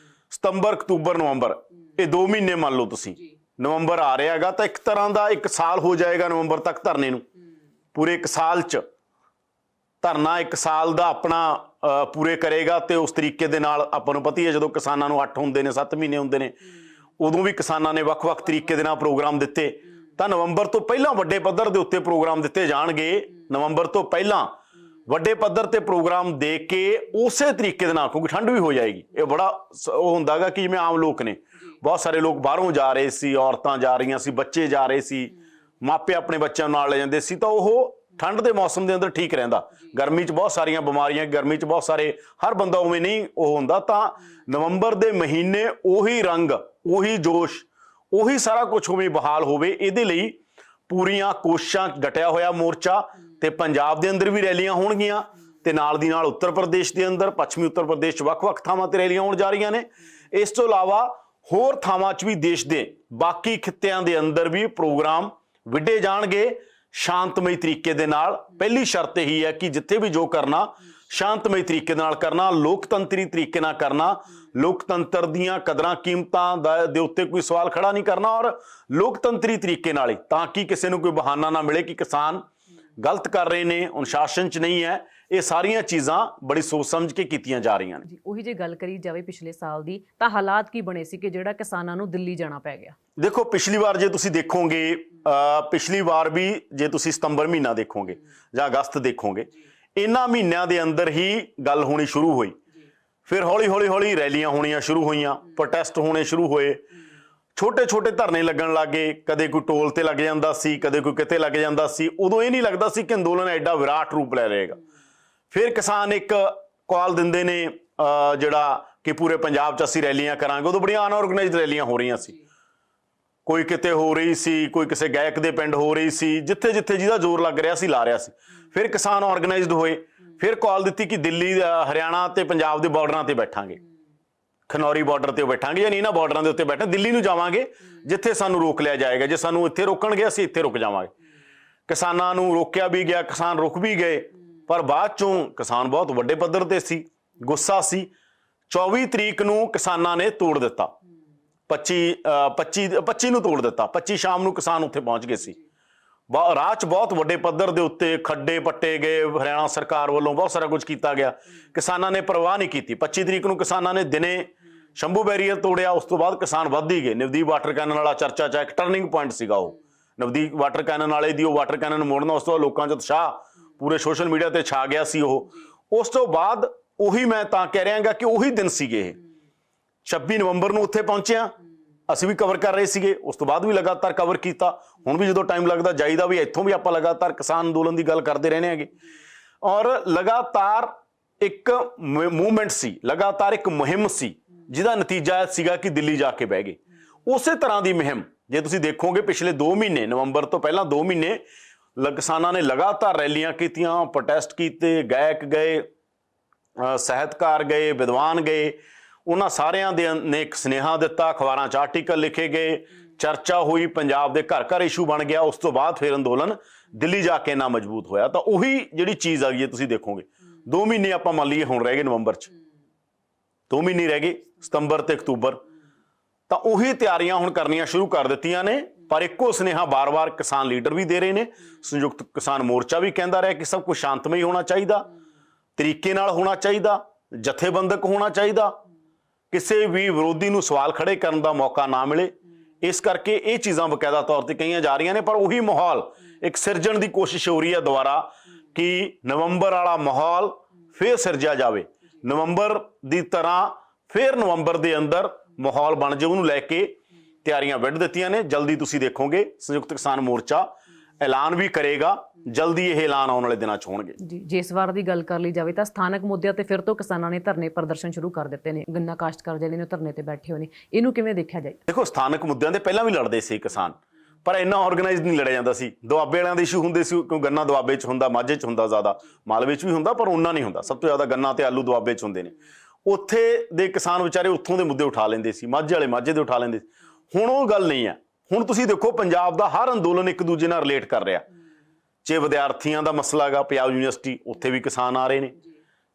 ਸਤੰਬਰ, ਅਕਤੂਬਰ, ਨਵੰਬਰ, ਇਹ 2 ਮਹੀਨੇ ਮੰਨ ਲਓ ਤੁਸੀਂ, ਨਵੰਬਰ ਆ ਰਿਹਾ ਹੈਗਾ ਤਾਂ ਇੱਕ ਤਰ੍ਹਾਂ ਦਾ 1 ਸਾਲ ਹੋ ਜਾਏਗਾ ਨਵੰਬਰ ਤੱਕ ਧਰਨੇ ਨੂੰ। ਪੂਰੇ 1 ਸਾਲ 'ਚ ਧਰਨਾ 1 ਸਾਲ ਦਾ ਆਪਣਾ ਪੂਰੇ ਕਰੇਗਾ ਤੇ ਉਸ ਤਰੀਕੇ ਦੇ ਨਾਲ ਆਪਾਂ ਨੂੰ ਪਤਾ ਹੀ ਹੈ ਜਦੋਂ ਕਿਸਾਨਾਂ ਨੂੰ 8 ਹੁੰਦੇ ਨੇ 7 ਮਹੀਨੇ ਹੁੰਦੇ ਨੇ ਉਦੋਂ ਵੀ ਕਿਸਾਨਾਂ ਨੇ ਵੱਖ-ਵੱਖ ਤਰੀਕੇ ਦੇ ਨਾਲ ਪ੍ਰੋਗਰਾਮ ਦਿੱਤੇ ਤਾਂ ਨਵੰਬਰ ਤੋਂ ਪਹਿਲਾਂ ਵੱਡੇ ਪੱਧਰ ਦੇ ਉੱਤੇ ਪ੍ਰੋਗਰਾਮ ਦਿੱਤੇ ਜਾਣਗੇ। ਨਵੰਬਰ ਤੋਂ ਪਹਿਲਾਂ ਵੱਡੇ ਪੱਧਰ ਤੇ ਪ੍ਰੋਗਰਾਮ ਦੇ ਕੇ ਉਸੇ ਤਰੀਕੇ ਦੇ ਨਾਲ, ਕਿਉਂਕਿ ਠੰਡ ਵੀ ਹੋ ਜਾਏਗੀ। ਇਹ ਬੜਾ ਉਹ ਹੁੰਦਾ ਗਾ ਕਿ ਜਿਵੇਂ ਆਮ ਲੋਕ ਨੇ, ਬਹੁਤ ਸਾਰੇ ਲੋਕ ਬਾਹਰੋਂ ਜਾ ਰਹੇ ਸੀ, ਔਰਤਾਂ ਜਾ ਰਹੀਆਂ ਸੀ, ਬੱਚੇ ਜਾ ਰਹੇ ਸੀ, ਮਾਪੇ ਆਪਣੇ ਬੱਚਿਆਂ ਨੂੰ ਨਾਲ ਲੈ ਜਾਂਦੇ ਸੀ ਤਾਂ ਉਹ ਠੰਡ ਦੇ ਮੌਸਮ ਦੇ ਅੰਦਰ ਠੀਕ ਰਹਿੰਦਾ। ਗਰਮੀ 'ਚ ਬਹੁਤ ਸਾਰੀਆਂ ਬਿਮਾਰੀਆਂ, ਗਰਮੀ 'ਚ ਬਹੁਤ ਸਾਰੇ, ਹਰ ਬੰਦਾ ਉਵੇਂ ਨਹੀਂ ਉਹ ਹੁੰਦਾ। ਤਾਂ ਨਵੰਬਰ ਦੇ ਮਹੀਨੇ ਉਹੀ ਰੰਗ, ਉਹੀ ਜੋਸ਼, ਉਹੀ ਸਾਰਾ ਕੁਝ ਉਵੇਂ ਬਹਾਲ ਹੋਵੇ, ਇਹਦੇ ਲਈ ਪੂਰੀਆਂ ਕੋਸ਼ਿਸ਼ਾਂ ਡਟਿਆ ਹੋਇਆ ਮੋਰਚਾ। ਤੇ ਪੰਜਾਬ ਦੇ ਅੰਦਰ ਵੀ ਰੈਲੀਆਂ ਹੋਣਗੀਆਂ ਤੇ ਨਾਲ ਦੀ ਨਾਲ ਉੱਤਰ ਪ੍ਰਦੇਸ਼ ਦੇ ਅੰਦਰ, ਪੱਛਮੀ ਉੱਤਰ ਪ੍ਰਦੇਸ਼ 'ਚ ਵੱਖ-ਵੱਖ ਥਾਵਾਂ ਤੇ ਰੈਲੀਆਂ ਹੋਣ ਜਾ ਰਹੀਆਂ ਨੇ। ਇਸ ਤੋਂ ਇਲਾਵਾ ਹੋਰ ਥਾਵਾਂ 'ਚ ਵੀ ਦੇਸ਼ ਦੇ ਬਾਕੀ ਖਿੱਤਿਆਂ ਦੇ ਅੰਦਰ ਵੀ ਪ੍ਰੋਗਰਾਮ ਵਿੱਢੇ ਜਾਣਗੇ ਸ਼ਾਂਤਮਈ ਤਰੀਕੇ ਦੇ ਨਾਲ। ਪਹਿਲੀ ਸ਼ਰਤ ਇਹੀ ਹੈ ਕਿ ਜਿੱਥੇ ਵੀ ਜੋ ਕਰਨਾ ਸ਼ਾਂਤਮਈ ਤਰੀਕੇ ਨਾਲ ਕਰਨਾ, ਲੋਕਤੰਤਰੀ ਤਰੀਕੇ ਨਾਲ ਕਰਨਾ, ਲੋਕਤੰਤਰ ਦੀਆਂ ਕਦਰਾਂ ਕੀਮਤਾਂ ਦੇ ਉੱਤੇ ਕੋਈ ਸਵਾਲ ਖੜਾ ਨਹੀਂ ਕਰਨਾ ਔਰ ਲੋਕਤੰਤਰੀ ਤਰੀਕੇ ਨਾਲ ਹੀ, ਤਾਂ ਕਿ ਕਿਸੇ ਨੂੰ ਕੋਈ ਬਹਾਨਾ ਨਾ ਮਿਲੇ ਕਿ ਕਿਸਾਨ ਗਲਤ ਕਰ ਰਹੇ ਨੇ, ਅਨੁਸ਼ਾਸਨ 'ਚ ਨਹੀਂ ਹੈ। ਇਹ ਸਾਰੀਆਂ ਚੀਜ਼ਾਂ ਬੜੀ ਸੋਚ ਸਮਝ ਕੇ ਕੀਤੀਆਂ ਜਾ ਰਹੀਆਂ ਨੇ ਜੀ। ਉਹੀ ਜੇ ਗੱਲ ਕਰੀ ਜਾਵੇ ਪਿਛਲੇ ਸਾਲ ਦੀ ਤਾਂ ਹਾਲਾਤ ਕੀ ਬਣੇ ਸੀ ਕਿ ਜਿਹੜਾ ਕਿਸਾਨਾਂ ਨੂੰ ਦਿੱਲੀ ਜਾਣਾ ਪੈ ਗਿਆ? ਦੇਖੋ, ਪਿਛਲੀ ਵਾਰ ਜੇ ਤੁਸੀਂ ਦੇਖੋਗੇ, ਪਿਛਲੀ ਵਾਰ ਵੀ ਜੇ ਤੁਸੀਂ ਸਤੰਬਰ ਮਹੀਨਾ ਦੇਖੋਗੇ ਜਾਂ ਅਗਸਤ ਦੇਖੋਗੇ, ਇਹਨਾਂ ਮਹੀਨਿਆਂ ਦੇ ਅੰਦਰ ਹੀ ਗੱਲ ਹੋਣੀ ਸ਼ੁਰੂ ਹੋਈ। ਫਿਰ ਹੌਲੀ-ਹੌਲੀ ਰੈਲੀਆਂ ਹੋਣੀਆਂ ਸ਼ੁਰੂ ਹੋਈਆਂ, ਪ੍ਰੋਟੈਸਟ ਹੋਣੇ ਸ਼ੁਰੂ ਹੋਏ, ਛੋਟੇ-ਛੋਟੇ ਧਰਨੇ ਲੱਗਣ ਲੱਗੇ। ਕਦੇ ਕੋਈ ਟੋਲ ਤੇ ਲੱਗ ਜਾਂਦਾ ਸੀ, ਕਦੇ ਕੋਈ ਕਿਤੇ ਲੱਗ ਜਾਂਦਾ ਸੀ। ਉਦੋਂ ਇਹ ਨਹੀਂ ਲੱਗਦਾ ਸੀ ਕਿ ਅੰਦੋਲਨ ਐਡਾ ਵਿਰਾਟ ਰੂਪ ਲੈ ਲਏਗਾ। ਫਿਰ ਕਿਸਾਨ ਇੱਕ ਕਾਲ ਦਿੰਦੇ ਨੇ ਜਿਹੜਾ ਕਿ ਪੂਰੇ ਪੰਜਾਬ 'ਚ ਅਸੀਂ ਰੈਲੀਆਂ ਕਰਾਂਗੇ। ਉਦੋਂ ਬੜੀਆਂ ਅਨਆਰਗੇਨਾਈਜ਼ਡ ਰੈਲੀਆਂ ਹੋ ਰਹੀਆਂ ਸੀ, ਕੋਈ ਕਿਤੇ ਹੋ ਰਹੀ ਸੀ, ਕੋਈ ਕਿਸੇ ਗਾਇਕ ਦੇ ਪਿੰਡ ਹੋ ਰਹੀ ਸੀ, ਜਿੱਥੇ ਜਿੱਥੇ ਜਿਹਦਾ ਜ਼ੋਰ ਲੱਗ ਰਿਹਾ ਸੀ ਲਾ ਰਿਹਾ ਸੀ। ਫਿਰ ਕਿਸਾਨ ਆਰਗੇਨਾਈਜ਼ਡ ਹੋਏ, ਫਿਰ ਕਾਲ ਦਿੱਤੀ ਕਿ ਦਿੱਲੀ, ਹਰਿਆਣਾ ਤੇ ਪੰਜਾਬ ਦੇ ਬਾਰਡਰਾਂ ਤੇ ਬੈਠਾਂਗੇ, ਖਨੌਰੀ ਬਾਰਡਰ ਤੇ ਬੈਠਾਂਗੇ, ਯਾਨੀ ਇਹਨਾਂ ਬਾਰਡਰਾਂ ਦੇ ਉੱਤੇ ਬੈਠੇ, ਦਿੱਲੀ ਨੂੰ ਜਾਵਾਂਗੇ ਜਿੱਥੇ ਸਾਨੂੰ ਰੋਕ ਲਿਆ ਜਾਏਗਾ। ਜੇ ਸਾਨੂੰ ਇੱਥੇ ਰੋਕਣਗੇ ਅਸੀਂ ਇੱਥੇ ਰੁਕ ਜਾਵਾਂਗੇ। ਕਿਸਾਨਾਂ ਨੂੰ ਰੋਕਿਆ ਵੀ ਗਿਆ, ਕਿਸਾਨ ਰੁਕ ਵੀ ਗਏ, ਪਰ ਬਾਅਦ ਚੋਂ ਕਿਸਾਨ ਬਹੁਤ ਵੱਡੇ ਪੱਧਰ ਤੇ ਸੀ, ਗੁੱਸਾ ਸੀ। 24 ਤਰੀਕ ਨੂੰ ਕਿਸਾਨਾਂ ਨੇ ਤੋੜ ਦਿੱਤਾ, 25 ਨੂੰ ਤੋੜ ਦਿੱਤਾ। 25 ਸ਼ਾਮ ਨੂੰ ਕਿਸਾਨ ਉੱਥੇ ਪਹੁੰਚ ਗਏ ਸੀ। ਰਾਹ 'ਚ ਬਹੁਤ ਵੱਡੇ ਪੱਧਰ ਦੇ ਉੱਤੇ ਖੱਡੇ ਪੱਟੇ ਗਏ, ਹਰਿਆਣਾ ਸਰਕਾਰ ਵੱਲੋਂ ਬਹੁਤ ਸਾਰਾ ਕੁਝ ਕੀਤਾ ਗਿਆ। ਕਿਸਾਨਾਂ ਨੇ ਪਰਵਾਹ ਨਹੀਂ ਕੀਤੀ। 25 ਤਰੀਕ ਨੂੰ ਕਿਸਾਨਾਂ ਨੇ ਦਿਨੇ ਸ਼ੰਭੂ ਬੈਰੀਅਰ ਤੋੜਿਆ। ਉਸ ਤੋਂ ਬਾਅਦ ਕਿਸਾਨ ਵੱਧ ਹੀ ਗਏ। ਨਵਦੀਪ ਵਾਟਰ ਕੈਨਨ ਵਾਲਾ ਚਰਚਾ 'ਚ ਇੱਕ ਟਰਨਿੰਗ ਪੁਆਇੰਟ ਸੀਗਾ ਉਹ, ਨਵਦੀਪ ਵਾਟਰ ਕੈਨਨ ਵਾਲੇ ਦੀ ਉਹ ਵਾਟਰ ਕੈਨਨ ਮੋੜਨਾ। ਉਸ ਤੋਂ ਬਾਅਦ ਲੋਕਾਂ 'ਚ ਉਤਸ਼ਾਹ ਪੂਰੇ ਸੋਸ਼ਲ ਮੀਡੀਆ ਤੇ ਛਾ ਗਿਆ ਸੀ ਉਹ। ਉਸ ਤੋਂ ਬਾਅਦ ਉਹੀ ਮੈਂ ਤਾਂ ਕਹਿ ਰਿਹਾਗਾ ਕਿ ਉਹੀ ਦਿਨ ਸੀਗੇ ਇਹ। 26 ਨਵੰਬਰ ਨੂੰ ਉੱਥੇ ਪਹੁੰਚਿਆ, ਅਸੀਂ ਵੀ ਕਵਰ ਕਰ ਰਹੇ ਸੀਗੇ। ਉਸ ਤੋਂ ਬਾਅਦ ਵੀ ਲਗਾਤਾਰ ਕਵਰ ਕੀਤਾ। ਹੁਣ ਵੀ ਜਦੋਂ ਟਾਈਮ ਲੱਗਦਾ ਜਾਈਦਾ ਵੀ, ਇੱਥੋਂ ਵੀ ਆਪਾਂ ਲਗਾਤਾਰ ਕਿਸਾਨ ਅੰਦੋਲਨ ਦੀ ਗੱਲ ਕਰਦੇ ਰਹਿੰਦੇ ਹੈਗੇ। ਔਰ ਲਗਾਤਾਰ ਇੱਕ ਮੂਵਮੈਂਟ ਸੀ, ਲਗਾਤਾਰ ਇੱਕ ਮੁਹਿੰਮ ਸੀ ਜਿਹਦਾ ਨਤੀਜਾ ਸੀਗਾ ਕਿ ਦਿੱਲੀ ਜਾ ਕੇ ਬਹਿ ਗਏ। ਉਸੇ ਤਰ੍ਹਾਂ ਦੀ ਮੁਹਿੰਮ ਜੇ ਤੁਸੀਂ ਦੇਖੋਗੇ ਪਿਛਲੇ 2 ਮਹੀਨੇ, ਨਵੰਬਰ ਤੋਂ ਪਹਿਲਾਂ 2 ਮਹੀਨੇ ਕਿਸਾਨਾਂ ਨੇ ਲਗਾਤਾਰ ਰੈਲੀਆਂ ਕੀਤੀਆਂ, ਪ੍ਰੋਟੈਸਟ ਕੀਤੇ, ਗਾਇਕ ਗਏ, ਸਾਹਿਤਕਾਰ ਗਏ, ਵਿਦਵਾਨ ਗਏ। ਉਹਨਾਂ ਸਾਰਿਆਂ ਦੇ ਨੇ ਇੱਕ ਸੁਨੇਹਾ ਦਿੱਤਾ, ਅਖਬਾਰਾਂ 'ਚ ਆਰਟੀਕਲ ਲਿਖੇ ਗਏ, ਚਰਚਾ ਹੋਈ, ਪੰਜਾਬ ਦੇ ਘਰ ਘਰ ਇਸ਼ੂ ਬਣ ਗਿਆ। ਉਸ ਤੋਂ ਬਾਅਦ ਫਿਰ ਅੰਦੋਲਨ ਦਿੱਲੀ ਜਾ ਕੇ ਇੰਨਾ ਮਜ਼ਬੂਤ ਹੋਇਆ। ਤਾਂ ਉਹੀ ਜਿਹੜੀ ਚੀਜ਼ ਆ ਗਈ ਤੁਸੀਂ ਦੇਖੋਗੇ। 2 ਮਹੀਨੇ ਆਪਾਂ ਮੰਨ ਲਈਏ ਹੁਣ ਰਹਿ ਗਏ, ਨਵੰਬਰ 'ਚ 2 ਮਹੀਨੇ ਰਹਿ ਗਏ, ਸਤੰਬਰ ਤੇ ਅਕਤੂਬਰ। ਤਾਂ ਉਹੀ ਤਿਆਰੀਆਂ ਹੁਣ ਕਰਨੀਆਂ ਸ਼ੁਰੂ ਕਰ ਦਿੱਤੀਆਂ ਨੇ। ਪਰ ਇੱਕੋ ਸੁਨੇਹਾ ਬਾਰ-ਬਾਰ ਕਿਸਾਨ ਲੀਡਰ ਵੀ ਦੇ ਰਹੇ ਨੇ। ਸੰਯੁਕਤ ਕਿਸਾਨ ਮੋਰਚਾ ਵੀ ਕਹਿੰਦਾ ਰਿਹਾ ਕਿ ਸਭ ਕੁਝ ਸ਼ਾਂਤਮਈ ਹੋਣਾ ਚਾਹੀਦਾ, ਤਰੀਕੇ ਨਾਲ ਹੋਣਾ ਚਾਹੀਦਾ, ਜਥੇਬੰਦਕ ਹੋਣਾ ਚਾਹੀਦਾ, ਕਿਸੇ ਵੀ ਵਿਰੋਧੀ ਨੂੰ ਸਵਾਲ ਖੜੇ ਕਰਨ ਦਾ ਮੌਕਾ ਨਾ ਮਿਲੇ। ਇਸ ਕਰਕੇ ਇਹ ਚੀਜ਼ਾਂ ਬਕਾਇਦਾ ਤੌਰ ਤੇ ਕਹੀਆਂ ਜਾ ਰਹੀਆਂ ਨੇ। ਪਰ ਉਹੀ ਮਾਹੌਲ ਇੱਕ ਸਿਰਜਣ ਦੀ ਕੋਸ਼ਿਸ਼ ਹੋ ਰਹੀ ਹੈ ਦੁਬਾਰਾ ਕਿ ਨਵੰਬਰ ਵਾਲਾ ਮਾਹੌਲ ਫਿਰ ਸਿਰਜਿਆ ਜਾਵੇ। ਨਵੰਬਰ ਦੀ ਤਰ੍ਹਾਂ ਫਿਰ ਨਵੰਬਰ ਦੇ ਅੰਦਰ ਮਾਹੌਲ ਬਣ ਜਾਵੇ, ਉਹਨੂੰ ਲੈ ਕੇ ਤਿਆਰੀਆਂ ਵਿੱਢ ਦਿੱਤੀਆਂ ਨੇ। ਜਲਦੀ ਤੁਸੀਂ ਦੇਖੋਗੇ ਸੰਯੁਕਤ ਕਿਸਾਨ ਮੋਰਚਾ ਐਲਾਨ ਵੀ ਕਰੇਗਾ, ਜਲਦੀ ਇਹ ਐਲਾਨ ਆਉਣ ਵਾਲੇ ਦਿਨਾਂ 'ਚ ਹੋਣਗੇ ਜੀ। ਜੇ ਇਸ ਵਾਰ ਦੀ ਗੱਲ ਕਰ ਲਈ ਜਾਵੇ ਤਾਂ ਸਥਾਨਕ ਮੁੱਦਿਆਂ ਤੇ ਫਿਰ ਤੋਂ ਕਿਸਾਨਾਂ ਨੇ ਧਰਨੇ ਪ੍ਰਦਰਸ਼ਨ ਸ਼ੁਰੂ ਕਰ ਦਿੱਤੇ ਨੇ। ਗੰਨਾ ਕਾਸ਼ਤਕਾਰ ਜਿਹੜੇ ਨੇ ਧਰਨੇ ਤੇ ਬੈਠੇ ਹੋਏ ਨੇ, ਇਹਨੂੰ ਕਿਵੇਂ ਦੇਖਿਆ ਜਾਏ? ਦੇਖੋ, ਸਥਾਨਕ ਮੁੱਦਿਆਂ ਤੇ ਪਹਿਲਾਂ ਵੀ ਲੜਦੇ ਸੀ ਕਿਸਾਨ, ਪਰ ਇੰਨਾ ਆਰਗੇਨਾਈਜ਼ਡ ਨਹੀਂ ਲੜਿਆ ਜਾਂਦਾ ਸੀ। ਦੁਆਬੇ ਵਾਲਿਆਂ ਦੇ ਇਸ਼ੂ ਹੁੰਦੇ ਸੀ, ਕਿਉਂ ਗੰਨਾ ਦੁਆਬੇ 'ਚ ਹੁੰਦਾ, ਮਾਝੇ 'ਚ ਹੁੰਦਾ, ਜ਼ਿਆਦਾ ਮਾਲਵੇ 'ਚ ਵੀ ਹੁੰਦਾ, ਪਰ ਉਹਨਾਂ ਨਹੀਂ ਹੁੰਦਾ। ਸਭ ਤੋਂ ਜ਼ਿਆਦਾ ਗੰਨਾ ਤੇ ਆਲੂ ਦੁਆਬੇ 'ਚ ਹੁੰਦੇ ਨੇ। ਉੱਥੇ ਦੇ ਕਿਸਾਨ ਵਿਚਾਰੇ ਉੱਥੋਂ ਦੇ ਮੁੱਦੇ ਉਠਾ ਲੈਂਦੇ ਸੀ, ਮਾਝੇ ਵਾਲੇ ਮਾਝੇ ਦੇ ਉਠਾ ਲੈਂਦੇ ਸੀ। ਹੁਣ ਉਹ ਗੱਲ ਨਹੀਂ ਹੈ। ਹੁਣ ਤੁਸੀਂ ਦੇਖੋ ਪੰਜਾਬ ਦਾ ਹਰ ਅੰਦੋਲਨ ਇੱਕ ਦੂਜੇ ਨਾਲ ਰਿਲੇਟ ਕਰ ਰਿਹਾ। ਚਾਹੇ ਵਿਦਿਆਰਥੀਆਂ ਦਾ ਮਸਲਾ ਹੈਗਾ, ਪੰਜਾਬ ਯੂਨੀਵਰਸਿਟੀ, ਉੱਥੇ ਵੀ ਕਿਸਾਨ ਆ ਰਹੇ ਨੇ।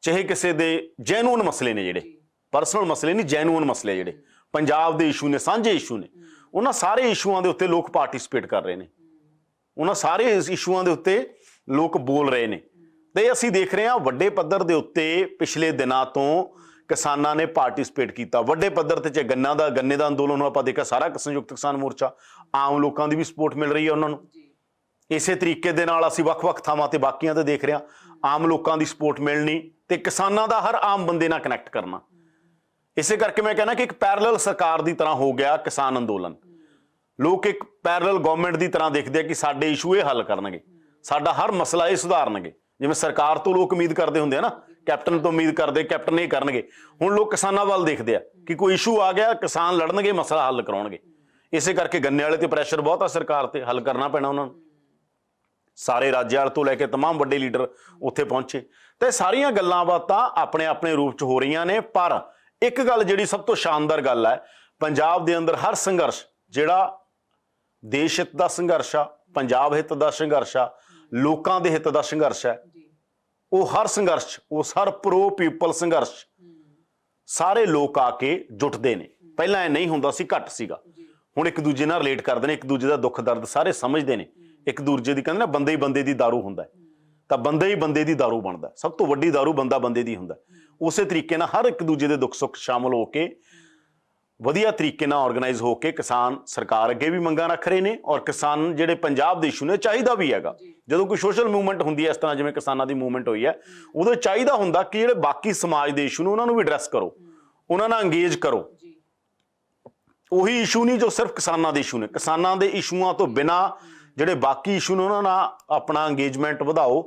ਚਾਹੇ ਕਿਸੇ ਦੇ ਜੈਨੂਅਨ ਮਸਲੇ ਨੇ, ਜਿਹੜੇ ਪਰਸਨਲ ਮਸਲੇ ਨਹੀਂ, ਜੈਨੂਅਨ ਮਸਲੇ ਜਿਹੜੇ ਪੰਜਾਬ ਦੇ ਇਸ਼ੂ ਨੇ, ਸਾਂਝੇ ਇਸ਼ੂ ਨੇ, ਉਹਨਾਂ ਸਾਰੇ ਇਸ਼ੂਆਂ ਦੇ ਉੱਤੇ ਲੋਕ ਪਾਰਟਿਸਿਪੇਟ ਕਰ ਰਹੇ ਨੇ, ਉਹਨਾਂ ਸਾਰੇ ਇਸ਼ੂਆਂ ਦੇ ਉੱਤੇ ਲੋਕ ਬੋਲ ਰਹੇ ਨੇ। ਤੇ ਅਸੀਂ ਦੇਖ ਰਹੇ ਹਾਂ ਵੱਡੇ ਪੱਧਰ ਦੇ ਉੱਤੇ ਪਿਛਲੇ ਦਿਨਾਂ ਤੋਂ ਕਿਸਾਨਾਂ ਨੇ ਪਾਰਟਿਸਿਪੇਟ ਕੀਤਾ ਵੱਡੇ ਪੱਧਰ ਤੇ, ਚਾਹੇ ਗੰਨੇ ਦਾ ਅੰਦੋਲਨ ਨੂੰ ਆਪਾਂ ਦੇਖਿਆ, ਸਾਰਾ ਸੰਯੁਕਤ ਕਿਸਾਨ ਮੋਰਚਾ, ਆਮ ਲੋਕਾਂ ਦੀ ਵੀ ਸਪੋਰਟ ਮਿਲ ਰਹੀ ਹੈ ਉਹਨਾਂ ਨੂੰ। ਇਸੇ ਤਰੀਕੇ ਦੇ ਨਾਲ ਅਸੀਂ ਵੱਖ-ਵੱਖ ਥਾਵਾਂ ਤੇ ਬਾਕੀਆਂ ਤੇ ਦੇਖ ਰਹੇ ਹਾਂ, ਆਮ ਲੋਕਾਂ ਦੀ ਸਪੋਰਟ ਮਿਲਣੀ ਤੇ ਕਿਸਾਨਾਂ ਦਾ ਹਰ ਆਮ ਬੰਦੇ ਨਾਲ ਕਨੈਕਟ ਕਰਨਾ। ਇਸੇ ਕਰਕੇ ਮੈਂ ਕਹਿੰਦਾ ਕਿ ਇੱਕ ਪੈਰਲਲ ਸਰਕਾਰ ਦੀ ਤਰ੍ਹਾਂ ਹੋ ਗਿਆ ਕਿਸਾਨ ਅੰਦੋਲਨ। ਲੋਕ ਇੱਕ ਪੈਰਲਲ ਗਵਰਨਮੈਂਟ ਦੀ ਤਰ੍ਹਾਂ ਦੇਖਦੇ ਆ ਕਿ ਸਾਡੇ ਇਸ਼ੂ ਇਹ ਹੱਲ ਕਰਨਗੇ, ਸਾਡਾ ਹਰ ਮਸਲਾ ਇਹ ਸੁਧਾਰਨਗੇ। ਜਿਵੇਂ ਸਰਕਾਰ ਤੋਂ ਲੋਕ ਉਮੀਦ ਕਰਦੇ ਹੁੰਦੇ ਆ ਨਾ, ਕੈਪਟਨ ਤੋਂ ਉਮੀਦ ਕਰਦੇ, ਕੈਪਟਨ ਇਹ ਕਰਨਗੇ। ਹੁਣ ਲੋਕ ਕਿਸਾਨਾਂ ਵੱਲ ਦੇਖਦੇ ਆ ਕਿ ਕੋਈ ਇਸ਼ੂ ਆ ਗਿਆ, ਕਿਸਾਨ ਲੜਨਗੇ, ਮਸਲਾ ਹੱਲ ਕਰਾਉਣਗੇ। ਇਸੇ ਕਰਕੇ ਗੰਨੇ ਵਾਲੇ ਤੇ ਪ੍ਰੈਸ਼ਰ ਬਹੁਤ ਆ ਸਰਕਾਰ ਤੇ, ਹੱਲ ਕਰਨਾ ਪੈਣਾ ਉਹਨਾਂ ਨੂੰ। ਸਾਰੇ ਰਾਜਿਆਂ ਤੋਂ ਲੈ ਕੇ तमाम ਵੱਡੇ ਲੀਡਰ ਉੱਥੇ ਪਹੁੰਚੇ ਤੇ ਸਾਰੀਆਂ ਗੱਲਾਂ ਬਾਤਾਂ ਆਪਣੇ ਆਪਣੇ ਰੂਪ 'ਚ ਹੋ ਰਹੀਆਂ ਨੇ। ਪਰ ਇੱਕ ਗੱਲ ਜਿਹੜੀ ਸਭ ਤੋਂ ਸ਼ਾਨਦਾਰ ਗੱਲ ਹੈ, ਪੰਜਾਬ ਦੇ ਅੰਦਰ ਹਰ ਸੰਘਰਸ਼ ਜਿਹੜਾ ਦੇਸ਼ ਹਿੱਤ ਦਾ ਸੰਘਰਸ਼ ਆ, ਪੰਜਾਬ ਹਿੱਤ ਦਾ ਸੰਘਰਸ਼ ਆ, ਲੋਕਾਂ ਦੇ ਹਿੱਤ ਦਾ ਸੰਘਰਸ਼ ਹੈ, ਉਹ ਹਰ ਸੰਘਰਸ਼, ਉਸ ਹਰ ਪ੍ਰੋ ਪੀਪਲ ਸੰਘਰਸ਼ ਸਾਰੇ ਲੋਕ ਆ ਕੇ ਜੁਟਦੇ ਨੇ। ਪਹਿਲਾਂ ਇਹ ਨਹੀਂ ਹੁੰਦਾ ਸੀ, ਘੱਟ ਸੀਗਾ। ਹੁਣ ਇੱਕ ਦੂਜੇ ਨਾਲ ਰਿਲੇਟ ਕਰਦੇ ਨੇ, ਇੱਕ ਦੂਜੇ ਦਾ ਦੁੱਖ ਦਰਦ ਸਾਰੇ ਸਮਝਦੇ ਨੇ। ਇੱਕ ਦੂਜੇ ਦੀ ਕਹਿੰਦੇ ਨਾ, ਬੰਦੇ ਹੀ ਬੰਦੇ ਦੀ ਦਾਰੂ ਹੁੰਦਾ, ਤਾਂ ਬੰਦਾ ਹੀ ਬੰਦੇ ਦੀ ਦਾਰੂ ਬਣਦਾ। ਸਭ ਤੋਂ ਵੱਡੀ ਦਾਰੂ ਬੰਦਾ ਬੰਦੇ ਦੀ ਹੁੰਦਾ। ਉਸੇ ਤਰੀਕੇ ਨਾਲ ਹਰ ਇੱਕ ਦੂਜੇ ਦੇ ਦੁੱਖ ਸੁੱਖ ਸ਼ਾਮਲ ਹੋ ਕੇ ਵਧੀਆ ਤਰੀਕੇ ਨਾਲ ਆਰਗੇਨਾਈਜ਼ ਹੋ ਕੇ ਕਿਸਾਨ ਸਰਕਾਰ ਅੱਗੇ ਵੀ ਮੰਗਾਂ ਰੱਖ ਰਹੇ ਨੇ। ਔਰ ਕਿਸਾਨ ਜਿਹੜੇ ਪੰਜਾਬ ਦੇ ਇਸ਼ੂ ਨੇ, ਚਾਹੀਦਾ ਵੀ ਹੈਗਾ ਜਦੋਂ ਕੋਈ ਸੋਸ਼ਲ ਮੂਵਮੈਂਟ ਹੁੰਦੀ ਹੈ ਇਸ ਤਰ੍ਹਾਂ ਜਿਵੇਂ ਕਿਸਾਨਾਂ ਦੀ ਮੂਵਮੈਂਟ ਹੋਈ ਹੈ, ਉਦੋਂ ਚਾਹੀਦਾ ਹੁੰਦਾ ਕਿ ਜਿਹੜੇ ਬਾਕੀ ਸਮਾਜ ਦੇ ਇਸ਼ੂ ਨੇ ਉਹਨਾਂ ਨੂੰ ਵੀ ਐਡਰੈਸ ਕਰੋ, ਉਹਨਾਂ ਨਾਲ ਅੰਗੇਜ ਕਰੋ। ਉਹੀ ਇਸ਼ੂ ਨਹੀਂ ਜੋ ਸਿਰਫ ਕਿਸਾਨਾਂ ਦੇ ਇਸ਼ੂ ਨੇ। ਕਿਸਾਨਾਂ ਦੇ ਇਸ਼ੂਆਂ ਤੋਂ ਬਿਨਾਂ ਜਿਹੜੇ ਬਾਕੀ ਇਸ਼ੂ ਨੇ ਉਹਨਾਂ ਨਾਲ ਆਪਣਾ ਅੰਗੇਜਮੈਂਟ ਵਧਾਓ,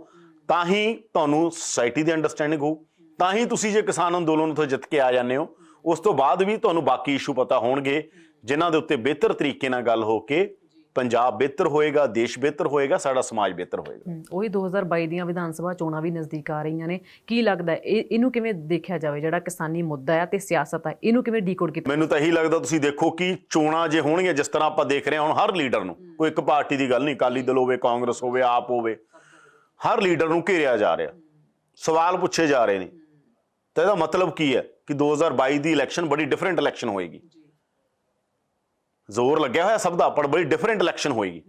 ਤਾਂ ਹੀ ਤੁਹਾਨੂੰ ਸੋਸਾਇਟੀ ਦੀ ਅੰਡਰਸਟੈਂਡਿੰਗ ਹੋਊ। ਤਾਂ ਹੀ ਤੁਸੀਂ ਜੇ ਕਿਸਾਨ ਅੰਦੋਲਨ ਤੋਂ ਜਿੱਤ ਕੇ ਆ ਜਾਂਦੇ ਹੋ, ਉਸ ਤੋਂ ਬਾਅਦ ਵੀ ਤੁਹਾਨੂੰ ਬਾਕੀ ਇਸ਼ੂ ਪਤਾ ਹੋਣਗੇ ਜਿਨ੍ਹਾਂ ਦੇ ਉੱਤੇ ਬਿਹਤਰ ਤਰੀਕੇ ਨਾਲ ਗੱਲ ਹੋ ਕੇ ਪੰਜਾਬ ਬਿਹਤਰ ਹੋਏਗਾ, ਦੇਸ਼ ਬਿਹਤਰ ਹੋਏਗਾ, ਸਾਡਾ ਸਮਾਜ ਬਿਹਤਰ ਹੋਏਗਾ। ਉਹੀ 2022 ਦੀਆਂ ਵਿਧਾਨ ਸਭਾ ਚੋਣਾਂ ਵੀ ਨਜ਼ਦੀਕ ਆ ਰਹੀਆਂ ਨੇ। ਕੀ ਲੱਗਦਾ ਇਹਨੂੰ ਕਿਵੇਂ ਦੇਖਿਆ ਜਾਵੇ, ਜਿਹੜਾ ਕਿਸਾਨੀ ਮੁੱਦਾ ਹੈ ਤੇ ਸਿਆਸਤ ਹੈ, ਇਹਨੂੰ ਕਿਵੇਂ ਡੀਕੋਡ ਕੀਤਾ? ਮੈਨੂੰ ਤਾਂ ਇਹੀ ਲੱਗਦਾ, ਤੁਸੀਂ ਦੇਖੋ ਕਿ ਚੋਣਾਂ ਜੇ ਹੋਣਗੀਆਂ ਜਿਸ ਤਰ੍ਹਾਂ ਆਪਾਂ ਦੇਖ ਰਹੇ ਹਾਂ ਹੁਣ, ਹਰ ਲੀਡਰ ਨੂੰ, ਕੋਈ ਇੱਕ ਪਾਰਟੀ ਦੀ ਗੱਲ ਨਹੀਂ, ਅਕਾਲੀ ਦਲ ਹੋਵੇ, ਕਾਂਗਰਸ ਹੋਵੇ, ਆਪ ਹੋਵੇ, ਹਰ ਲੀਡਰ ਨੂੰ ਘੇਰਿਆ ਜਾ ਰਿਹਾ, ਸਵਾਲ ਪੁੱਛੇ ਜਾ ਰਹੇ ਨੇ। ਤਾਂ ਇਹਦਾ ਮਤਲਬ ਕੀ ਹੈ ਕਿ 2022 ਦੀ ਇਲੈਕਸ਼ਨ ਬੜੀ ਡਿਫਰੈਂਟ ਇਲੈਕਸ਼ਨ ਹੋਏਗੀ। ਜ਼ੋਰ ਲੱਗਿਆ ਹੋਇਆ ਸਭ ਦਾ, ਪਰ ਬੜੀ ਡਿਫਰੈਂਟ ਇਲੈਕਸ਼ਨ ਹੋਏਗੀ।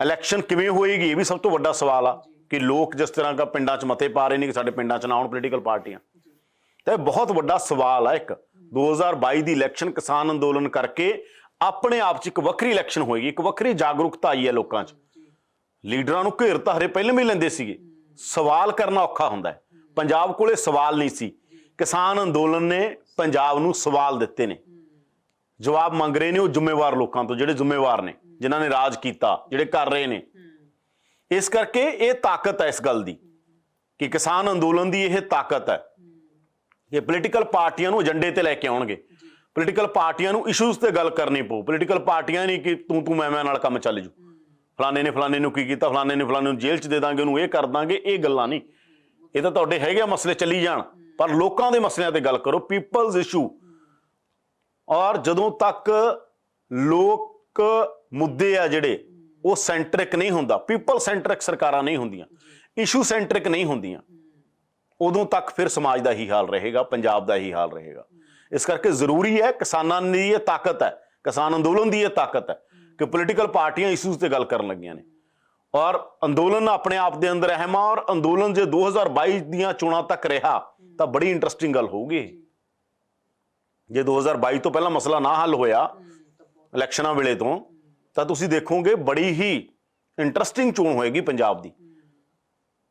ਇਲੈਕਸ਼ਨ ਕਿਵੇਂ ਹੋਏਗੀ ਇਹ ਵੀ ਸਭ ਤੋਂ ਵੱਡਾ ਸਵਾਲ ਆ ਕਿ ਲੋਕ ਜਿਸ ਤਰ੍ਹਾਂ ਦਾ ਪਿੰਡਾਂ 'ਚ ਮਤੇ ਪਾ ਰਹੇ ਨੇ ਕਿ ਸਾਡੇ ਪਿੰਡਾਂ 'ਚ ਨਾ ਆਉਣ ਪੋਲੀਟੀਕਲ ਪਾਰਟੀਆਂ, ਤਾਂ ਇਹ ਬਹੁਤ ਵੱਡਾ ਸਵਾਲ ਆ। ਇੱਕ 2022 ਦੀ ਇਲੈਕਸ਼ਨ ਕਿਸਾਨ ਅੰਦੋਲਨ ਕਰਕੇ ਆਪਣੇ ਆਪ 'ਚ ਇੱਕ ਵੱਖਰੀ ਇਲੈਕਸ਼ਨ ਹੋਏਗੀ, ਇੱਕ ਵੱਖਰੀ ਜਾਗਰੂਕਤਾ ਆਈ ਹੈ ਲੋਕਾਂ 'ਚ। ਲੀਡਰਾਂ ਨੂੰ ਘੇਰ ਤਾਂ ਹਰੇ ਪਹਿਲਾਂ ਵੀ ਲੈਂਦੇ ਸੀਗੇ, ਸਵਾਲ ਕਰਨਾ ਔਖਾ ਹੁੰਦਾ ਹੈ। ਪੰਜਾਬ ਕੋਲੇ ਸਵਾਲ ਨਹੀਂ ਸੀ, ਕਿਸਾਨ ਅੰਦੋਲਨ ਨੇ ਪੰਜਾਬ ਨੂੰ ਸਵਾਲ ਦਿੱਤੇ ਨੇ, ਜਵਾਬ ਮੰਗ ਰਹੇ ਨੇ ਉਹ ਜ਼ਿੰਮੇਵਾਰ ਲੋਕਾਂ ਤੋਂ, ਜਿਹੜੇ ਜ਼ਿੰਮੇਵਾਰ ਨੇ, ਜਿਨ੍ਹਾਂ ਨੇ ਰਾਜ ਕੀਤਾ, ਜਿਹੜੇ ਕਰ ਰਹੇ ਨੇ। ਇਸ ਕਰਕੇ ਇਹ ਤਾਕਤ ਹੈ ਇਸ ਗੱਲ ਦੀ ਕਿ ਕਿਸਾਨ ਅੰਦੋਲਨ ਦੀ ਇਹ ਤਾਕਤ ਹੈ ਕਿ ਪੋਲੀਟੀਕਲ ਪਾਰਟੀਆਂ ਨੂੰ ਏਜੰਡੇ ਤੇ ਲੈ ਕੇ ਆਉਣਗੇ, ਪੋਲੀਟੀਕਲ ਪਾਰਟੀਆਂ ਨੂੰ ਇਸ਼ੂਜ਼ ਤੇ ਗੱਲ ਕਰਨੀ ਪਊ। ਪੋਲੀਟੀਕਲ ਪਾਰਟੀਆਂ ਨਹੀਂ ਕਿ ਤੂੰ ਮੈਂ ਨਾਲ ਕੰਮ ਚੱਲ ਜੂ, ਫਲਾਣੇ ਨੇ ਫਲਾਣੇ ਨੂੰ ਕੀ ਕੀਤਾ, ਫਲਾਣੇ ਨੇ ਫਲਾਣੇ ਨੂੰ ਜੇਲ੍ਹ 'ਚ ਦੇ ਦਾਂਗੇ, ਉਹਨੂੰ ਇਹ ਕਰ ਦਾਂਗੇ, ਇਹ ਗੱਲਾਂ ਨਹੀਂ। ਇਹ ਤਾਂ ਤੁਹਾਡੇ ਹੈਗੇ ਮਸਲੇ ਚੱਲੀ ਜਾਣ, ਪਰ ਲੋਕਾਂ ਦੇ ਮਸਲਿਆਂ ਤੇ ਗੱਲ ਕਰੋ, ਪੀਪਲਜ਼ ਇਸ਼ੂ। ਔਰ ਜਦੋਂ ਤੱਕ ਲੋਕ ਮੁੱਦੇ ਆ ਜਿਹੜੇ ਉਹ ਸੈਂਟਰਿਕ ਨਹੀਂ ਹੁੰਦਾ, ਪੀਪਲ ਸੈਂਟਰਿਕ ਸਰਕਾਰਾਂ ਨਹੀਂ ਹੁੰਦੀਆਂ, ਇਸ਼ੂ ਸੈਂਟਰਿਕ ਨਹੀਂ ਹੁੰਦੀਆਂ, ਉਦੋਂ ਤੱਕ ਫਿਰ ਸਮਾਜ ਦਾ ਹੀ ਹਾਲ ਰਹੇਗਾ, ਪੰਜਾਬ ਦਾ ਹੀ ਹਾਲ ਰਹੇਗਾ। ਇਸ ਕਰਕੇ ਜ਼ਰੂਰੀ ਹੈ, ਕਿਸਾਨਾਂ ਦੀ ਇਹ ਤਾਕਤ ਹੈ, ਕਿਸਾਨ ਅੰਦੋਲਨ ਦੀ ਇਹ ਤਾਕਤ ਹੈ ਕਿ ਪੋਲੀਟੀਕਲ ਪਾਰਟੀਆਂ ਇਸ਼ੂਜ਼ ਤੇ ਗੱਲ ਕਰਨ ਲੱਗੀਆਂ ਨੇ। ਔਰ ਅੰਦੋਲਨ ਆਪਣੇ ਆਪ ਦੇ ਅੰਦਰ ਅਹਿਮ ਆ। ਔਰ ਅੰਦੋਲਨ ਜੇ 2022 ਦੀਆਂ ਚੋਣਾਂ ਤੱਕ ਰਿਹਾ ਤਾਂ ਬੜੀ ਇੰਟਰਸਟਿੰਗ ਗੱਲ ਹੋਊਗੀ। ਜੇ 2022 ਤੋਂ ਪਹਿਲਾਂ ਮਸਲਾ ਨਾ ਹੱਲ ਹੋਇਆ ਇਲੈਕਸ਼ਨਾਂ ਵੇਲੇ ਤੋਂ, ਤਾਂ ਤੁਸੀਂ ਦੇਖੋਗੇ ਬੜੀ ਹੀ ਇੰਟਰਸਟਿੰਗ ਚੋਣ ਹੋਏਗੀ ਪੰਜਾਬ ਦੀ,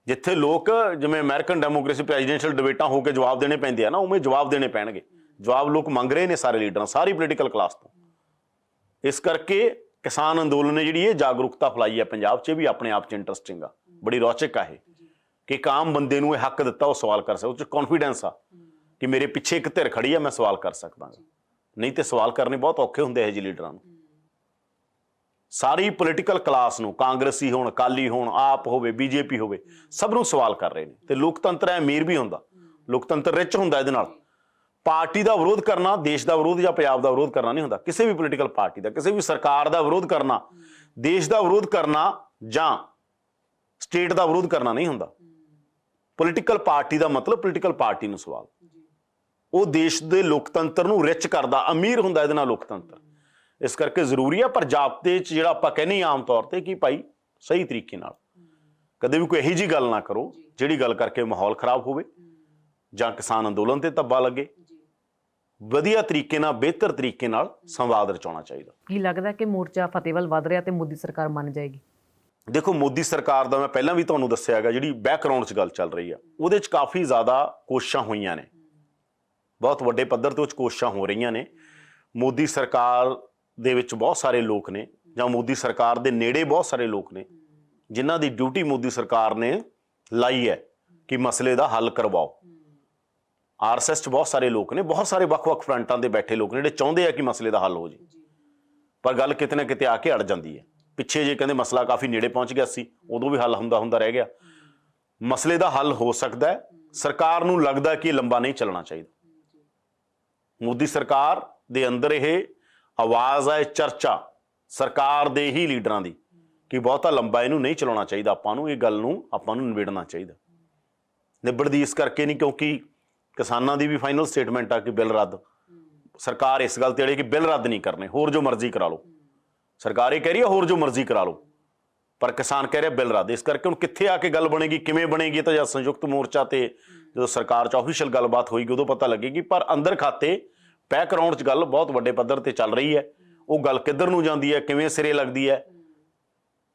ਜਿੱਥੇ ਲੋਕ ਜਿਵੇਂ ਅਮਰੀਕਨ ਡੈਮੋਕ੍ਰੇਸੀ ਪ੍ਰੈਜ਼ੀਡੈਂਸ਼ੀਅਲ ਡਿਬੇਟਾਂ ਹੋ ਕੇ ਜਵਾਬ ਦੇਣੇ ਪੈਂਦੇ ਆ ਨਾ, ਉਵੇਂ ਜਵਾਬ ਦੇਣੇ ਪੈਣਗੇ। ਜਵਾਬ ਲੋਕ ਮੰਗ ਰਹੇ ਨੇ ਸਾਰੇ ਲੀਡਰਾਂ, ਸਾਰੀ ਪੋਲੀਟੀਕਲ ਕਲਾਸ ਤੋਂ। ਇਸ ਕਰਕੇ ਕਿਸਾਨ ਅੰਦੋਲਨ ਨੇ ਜਿਹੜੀ ਇਹ ਜਾਗਰੂਕਤਾ ਫੈਲਾਈ ਹੈ ਪੰਜਾਬ 'ਚ, ਵੀ ਆਪਣੇ ਆਪ 'ਚ ਇੰਟਰਸਟਿੰਗ ਆ, ਬੜੀ ਰੌਚਕ ਆ ਇਹ, ਕਿ ਇੱਕ ਆਮ ਬੰਦੇ ਨੂੰ ਇਹ ਹੱਕ ਦਿੱਤਾ ਉਹ ਸਵਾਲ ਕਰ ਸਕਦਾ, ਉਹ 'ਚ ਕੌਨਫੀਡੈਂਸ ਆ ਕਿ ਮੇਰੇ ਪਿੱਛੇ ਇੱਕ ਧਿਰ ਖੜੀ ਆ, ਮੈਂ ਸਵਾਲ ਕਰ ਸਕਦਾ। ਨਹੀਂ ਤੇ ਸਵਾਲ ਕਰਨੇ ਬਹੁਤ ਔਖੇ ਹੁੰਦੇ ਇਹੋ ਜਿਹੇ ਲੀਡਰਾਂ ਨੂੰ। ਸਾਰੀ ਪੋਲੀਟੀਕਲ ਕਲਾਸ ਨੂੰ, ਕਾਂਗਰਸੀ ਹੋਣ, ਅਕਾਲੀ ਹੋਣ, ਆਪ ਹੋਵੇ, ਬੀਜੇਪੀ ਹੋਵੇ, ਸਭ ਨੂੰ ਸਵਾਲ ਕਰ ਰਹੇ ਨੇ। ਤੇ ਲੋਕਤੰਤਰ ਅਮੀਰ ਵੀ ਹੁੰਦਾ, ਲੋਕਤੰਤਰ ਰਿਚ ਹੁੰਦਾ। ਇਹਦੇ ਨਾਲ ਪਾਰਟੀ ਦਾ ਵਿਰੋਧ ਕਰਨਾ, ਦੇਸ਼ ਦਾ ਵਿਰੋਧ ਜਾਂ ਪੰਜਾਬ ਦਾ ਵਿਰੋਧ ਕਰਨਾ ਨਹੀਂ ਹੁੰਦਾ। ਕਿਸੇ ਵੀ ਪੋਲੀਟੀਕਲ ਪਾਰਟੀ ਦਾ, ਕਿਸੇ ਵੀ ਸਰਕਾਰ ਦਾ ਵਿਰੋਧ ਕਰਨਾ, ਦੇਸ਼ ਦਾ ਵਿਰੋਧ ਕਰਨਾ ਜਾਂ ਸਟੇਟ ਦਾ ਵਿਰੋਧ ਕਰਨਾ ਨਹੀਂ ਹੁੰਦਾ। ਪੋਲੀਟੀਕਲ ਪਾਰਟੀ ਦਾ ਮਤਲਬ ਪੋਲੀਟੀਕਲ ਪਾਰਟੀ ਨੂੰ ਸਵਾਲ, ਉਹ ਦੇਸ਼ ਦੇ ਲੋਕਤੰਤਰ ਨੂੰ ਰਿਚ ਕਰਦਾ, ਅਮੀਰ ਹੁੰਦਾ ਇਹਦੇ ਨਾਲ ਲੋਕਤੰਤਰ। ਇਸ ਕਰਕੇ ਜ਼ਰੂਰੀ ਆ, ਪਰ ਜ਼ਾਬਤੇ 'ਚ ਜਿਹੜਾ ਆਪਾਂ ਕਹਿੰਦੇ ਆਮ ਤੌਰ ਤੇ ਕਿ ਭਾਈ ਸਹੀ ਤਰੀਕੇ ਨਾਲ ਕਦੇ ਵੀ ਕੋਈ ਇਹੋ ਜਿਹੀ ਗੱਲ ਨਾ ਕਰੋ ਜਿਹੜੀ ਗੱਲ ਕਰਕੇ ਮਾਹੌਲ ਖਰਾਬ ਹੋਵੇ ਜਾਂ ਕਿਸਾਨ ਅੰਦੋਲਨ ਤੇ ਧੱਬਾ ਲੱਗੇ। ਵਧੀਆ ਤਰੀਕੇ ਨਾਲ, ਬਿਹਤਰ ਤਰੀਕੇ ਨਾਲ ਸੰਵਾਦ ਰਚਾਉਣਾ ਚਾਹੀਦਾ। ਕੀ ਲੱਗਦਾ ਕਿ ਮੋਰਚਾ ਫਤਿਹ ਵੱਲ ਵਧ ਰਿਹਾ ਤੇ ਮੋਦੀ ਸਰਕਾਰ ਮੰਨ ਜਾਏਗੀ? ਦੇਖੋ, ਮੋਦੀ ਸਰਕਾਰ ਦਾ ਮੈਂ ਪਹਿਲਾਂ ਵੀ ਤੁਹਾਨੂੰ ਦੱਸਿਆ ਹੈਗਾ, ਜਿਹੜੀ ਬੈਕਗ੍ਰਾਉਂਡ 'ਚ ਗੱਲ ਚੱਲ ਰਹੀ ਆ ਉਹਦੇ 'ਚ ਕਾਫੀ ਜ਼ਿਆਦਾ ਕੋਸ਼ਿਸ਼ਾਂ ਹੋਈਆਂ ਨੇ, ਬਹੁਤ ਵੱਡੇ ਪੱਧਰ ਤੇ ਉਹ 'ਚ ਕੋਸ਼ਿਸ਼ਾਂ ਹੋ ਰਹੀਆਂ ਨੇ। ਮੋਦੀ ਸਰਕਾਰ ਦੇ ਵਿੱਚ ਬਹੁਤ ਸਾਰੇ ਲੋਕ ਨੇ ਜਾਂ ਮੋਦੀ ਸਰਕਾਰ ਦੇ ਨੇੜੇ ਬਹੁਤ ਸਾਰੇ ਲੋਕ ਨੇ ਜਿਨ੍ਹਾਂ ਦੀ ਡਿਊਟੀ ਮੋਦੀ ਸਰਕਾਰ ਨੇ ਲਾਈ ਹੈ ਕਿ ਮਸਲੇ ਦਾ ਹੱਲ ਕਰਵਾਓ। ਆਰਐਸਐਸ 'ਚ ਬਹੁਤ ਸਾਰੇ ਲੋਕ ਨੇ, ਬਹੁਤ ਸਾਰੇ ਵੱਖ-ਵੱਖ ਫਰੰਟਾਂ ਤੇ ਬੈਠੇ ਲੋਕ ਨੇ ਜਿਹੜੇ ਚਾਹੁੰਦੇ ਆ ਕਿ ਮਸਲੇ ਦਾ ਹੱਲ ਹੋ ਜੇ, ਪਰ ਗੱਲ ਕਿਤੇ ਨਾ ਕਿਤੇ ਆ ਕੇ ਅੜ ਜਾਂਦੀ ਹੈ। ਪਿੱਛੇ ਜੇ ਕਹਿੰਦੇ ਮਸਲਾ ਕਾਫੀ ਨੇੜੇ ਪਹੁੰਚ ਗਿਆ ਸੀ, ਉਦੋਂ ਵੀ ਹੱਲ ਹੁੰਦਾ ਰਹਿ ਗਿਆ। ਮਸਲੇ ਦਾ ਹੱਲ ਹੋ ਸਕਦਾ ਹੈ, ਸਰਕਾਰ ਨੂੰ ਲੱਗਦਾ ਕਿ ਇਹ ਲੰਬਾ ਨਹੀਂ ਚੱਲਣਾ ਚਾਹੀਦਾ। ਮੋਦੀ ਸਰਕਾਰ ਦੇ ਅੰਦਰ ਇਹ ਆਵਾਜ਼ ਹੈ, ਚਰਚਾ ਸਰਕਾਰ ਦੇ ਹੀ ਲੀਡਰਾਂ ਦੀ ਕਿ ਬਹੁਤਾ ਲੰਬਾ ਇਹਨੂੰ ਨਹੀਂ ਚਲਾਉਣਾ ਚਾਹੀਦਾ, ਆਪਾਂ ਨੂੰ ਇਹ ਗੱਲ ਨੂੰ ਆਪਾਂ ਨੂੰ ਨਿਬੇੜਨਾ ਚਾਹੀਦਾ। ਨਿਬੜਦੀ ਇਸ ਕਰਕੇ ਨਹੀਂ ਕਿਉਂਕਿ ਕਿਸਾਨਾਂ ਦੀ ਵੀ ਫਾਈਨਲ ਸਟੇਟਮੈਂਟ ਆ ਕਿ ਬਿੱਲ ਰੱਦ, ਸਰਕਾਰ ਇਸ ਗੱਲ ਤੇ ਅੜੇ ਕਿ ਬਿੱਲ ਰੱਦ ਨਹੀਂ ਕਰਨੇ, ਹੋਰ ਜੋ ਮਰਜ਼ੀ ਕਰਾ ਲਓ। ਸਰਕਾਰ ਇਹ ਕਹਿ ਰਹੀ ਹੈ ਹੋਰ ਜੋ ਮਰਜ਼ੀ ਕਰਾ ਲਓ, ਪਰ ਕਿਸਾਨ ਕਹਿ ਰਿਹਾ ਬਿੱਲ ਰੱਦ। ਇਸ ਕਰਕੇ ਹੁਣ ਕਿੱਥੇ ਆ ਕੇ ਗੱਲ ਬਣੇਗੀ, ਕਿਵੇਂ ਬਣੇਗੀ, ਤਾਂ ਜਾਂ ਸੰਯੁਕਤ ਮੋਰਚਾ ਤੇ ਜਦੋਂ ਸਰਕਾਰ 'ਚ ਆਫੀਸ਼ੀਅਲ ਗੱਲਬਾਤ ਹੋਏਗੀ ਉਦੋਂ ਪਤਾ ਲੱਗੇਗੀ। ਪਰ ਅੰਦਰ ਖਾਤੇ ਬੈਕਗਰਾਊਂਡ 'ਚ ਗੱਲ ਬਹੁਤ ਵੱਡੇ ਪੱਧਰ ਤੇ ਚੱਲ ਰਹੀ ਹੈ। ਉਹ ਗੱਲ ਕਿੱਧਰ ਨੂੰ ਜਾਂਦੀ ਹੈ, ਕਿਵੇਂ ਸਿਰੇ ਲੱਗਦੀ ਹੈ,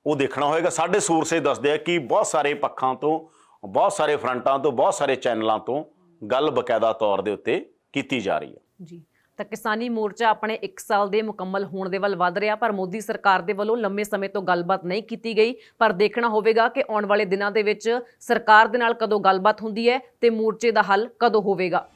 ਉਹ ਦੇਖਣਾ ਹੋਏਗਾ। ਸਾਡੇ ਸੋਰਸੇ ਦੱਸਦੇ ਆ ਕਿ ਬਹੁਤ ਸਾਰੇ ਪੱਖਾਂ ਤੋਂ, ਬਹੁਤ ਸਾਰੇ ਫਰੰਟਾਂ ਤੋਂ, ਬਹੁਤ ਸਾਰੇ ਚੈਨਲਾਂ ਤੋਂ ਗੱਲ ਬਕਾਇਦਾ ਤੌਰ ਦੇ ਉੱਤੇ ਕੀਤੀ ਜਾ ਰਹੀ ਹੈ। ਜੀ, ਤਾਂ ਕਿਸਾਨੀ ਮੋਰਚਾ ਆਪਣੇ 1 ਸਾਲ ਦੇ ਮੁਕੰਮਲ ਹੋਣ ਦੇ ਵੱਲ ਵਧ ਰਿਹਾ, ਪਰ ਮੋਦੀ ਸਰਕਾਰ ਦੇ ਵੱਲੋਂ ਲੰਮੇ ਸਮੇਂ ਤੋਂ ਗੱਲਬਾਤ ਨਹੀਂ ਕੀਤੀ ਗਈ। ਪਰ ਦੇਖਣਾ ਹੋਵੇਗਾ ਕਿ ਆਉਣ ਵਾਲੇ ਦਿਨਾਂ ਦੇ ਵਿੱਚ ਸਰਕਾਰ ਦੇ ਨਾਲ ਕਦੋਂ ਗੱਲਬਾਤ ਹੁੰਦੀ ਹੈ ਤੇ ਮੋਰਚੇ ਦਾ ਹੱਲ ਕਦੋਂ ਹੋਵੇਗਾ।